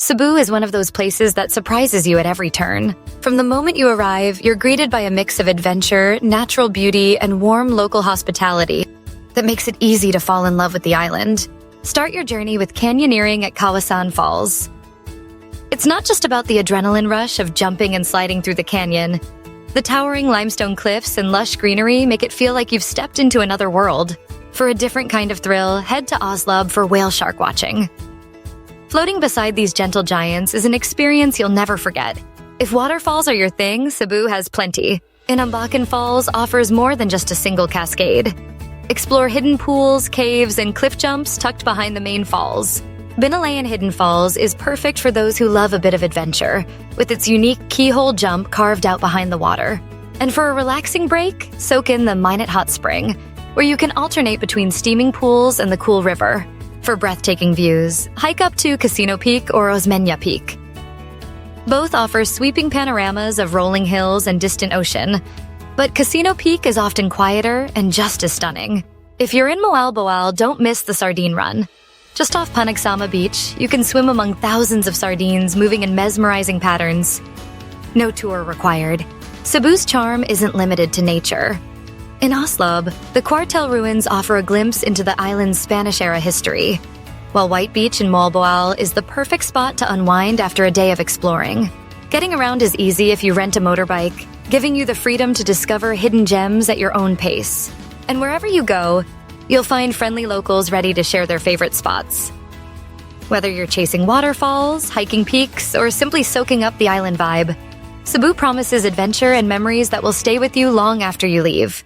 Cebu is one of those places that surprises you at every turn. From the moment you arrive, you're greeted by a mix of adventure, natural beauty, and warm local hospitality that makes it easy to fall in love with the island. Start your journey with canyoneering at Kawasan Falls. It's not just about the adrenaline rush of jumping and sliding through the canyon. The towering limestone cliffs and lush greenery make it feel like you've stepped into another world. For a different kind of thrill, head to Oslob for whale shark watching. Floating beside these gentle giants is an experience you'll never forget. If waterfalls are your thing, Cebu has plenty. Inambakan Falls offers more than just a single cascade. Explore hidden pools, caves, and cliff jumps tucked behind the main falls. Binalayan Hidden Falls is perfect for those who love a bit of adventure, with its unique keyhole jump carved out behind the water. And for a relaxing break, soak in the Minute Hot Spring, where you can alternate between steaming pools and the cool river. For breathtaking views, hike up to Casino Peak or Osmeña Peak. Both offer sweeping panoramas of rolling hills and distant ocean, but Casino Peak is often quieter and just as stunning. If you're in Moalboal, don't miss the Sardine Run. Just off Panagsama Beach, you can swim among thousands of sardines moving in mesmerizing patterns. No tour required. Cebu's charm isn't limited to nature. In Oslob, the Cuartel ruins offer a glimpse into the island's Spanish-era history, while White Beach in Moalboal is the perfect spot to unwind after a day of exploring. Getting around is easy if you rent a motorbike, giving you the freedom to discover hidden gems at your own pace. And wherever you go, you'll find friendly locals ready to share their favorite spots. Whether you're chasing waterfalls, hiking peaks, or simply soaking up the island vibe, Cebu promises adventure and memories that will stay with you long after you leave.